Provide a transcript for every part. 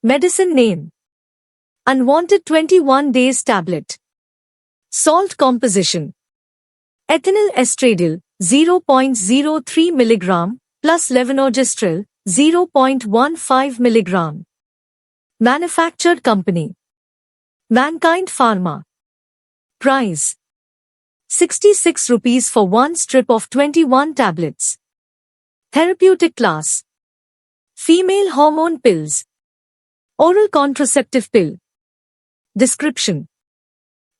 Medicine name. Unwanted 21 days tablet. Salt composition. Ethinyl estradiol 0.03 mg plus levonorgestrel 0.15 mg. Manufactured company. Mankind Pharma. Price. 66 rupees for one strip of 21 tablets. Therapeutic class. Female hormone pills. Oral contraceptive pill. Description.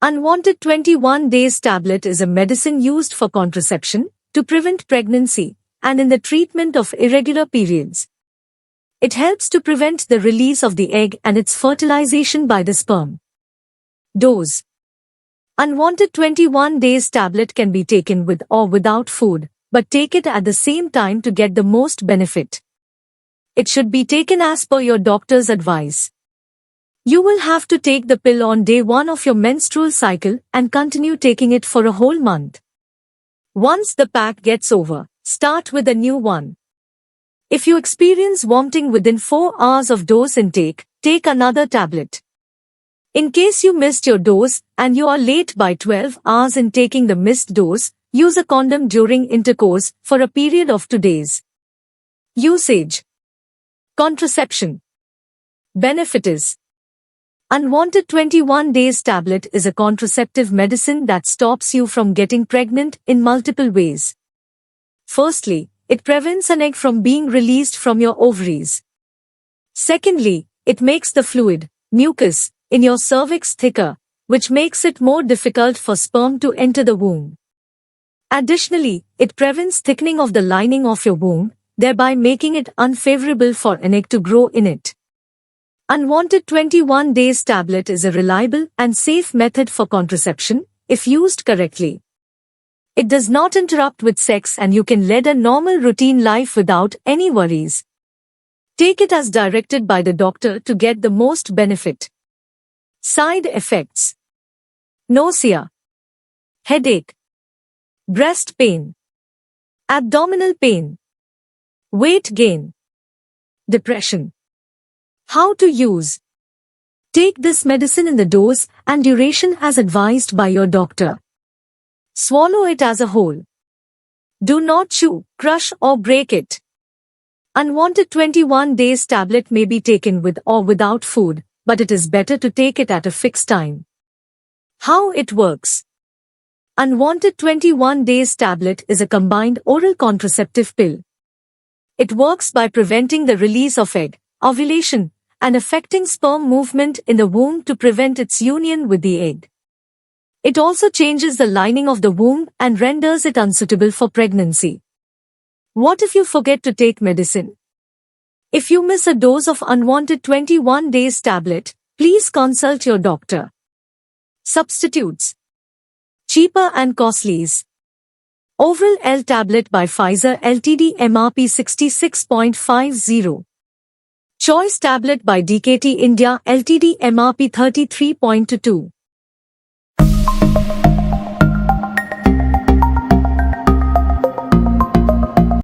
Unwanted 21 days tablet is a medicine used for contraception, to prevent pregnancy, and in the treatment of irregular periods. It helps to prevent the release of the egg and its fertilization by the sperm. Dose. Unwanted 21 days tablet can be taken with or without food, but take it at the same time to get the most benefit. It should be taken as per your doctor's advice. You will have to take the pill on day 1 of your menstrual cycle and continue taking it for a whole month. Once the pack gets over, start with a new one. If you experience vomiting within 4 hours of dose intake, take another tablet. In case you missed your dose and you are late by 12 hours in taking the missed dose, use a condom during intercourse for a period of 2 days. Usage. Contraception. Benefit is: Unwanted 21 days tablet is a contraceptive medicine that stops you from getting pregnant in multiple ways. Firstly, it prevents an egg from being released from your ovaries. Secondly, it makes the fluid, mucus, in your cervix thicker, which makes it more difficult for sperm to enter the womb. Additionally, it prevents thickening of the lining of your womb, thereby making it unfavorable for an egg to grow in it. Unwanted 21 days tablet is a reliable and safe method for contraception, if used correctly. It does not interrupt with sex and you can lead a normal routine life without any worries. Take it as directed by the doctor to get the most benefit. Side effects. Nausea. Headache. Breast pain. Abdominal pain. Weight gain. Depression. How to use. Take this medicine in the dose and duration as advised by your doctor. Swallow it as a whole. Do not chew, crush or break it. Unwanted 21 days tablet may be taken with or without food, but it is better to take it at a fixed time. How it works. Unwanted 21 days tablet is a combined oral contraceptive pill. It works by preventing the release of egg, ovulation, and affecting sperm movement in the womb to prevent its union with the egg. It also changes the lining of the womb and renders it unsuitable for pregnancy. What if you forget to take medicine? If you miss a dose of unwanted 21 days tablet, please consult your doctor. Substitutes. Cheaper and costlies. Oral L tablet by Pfizer Ltd MRP 66.50. Choice tablet by DKT India Ltd MRP 33.22.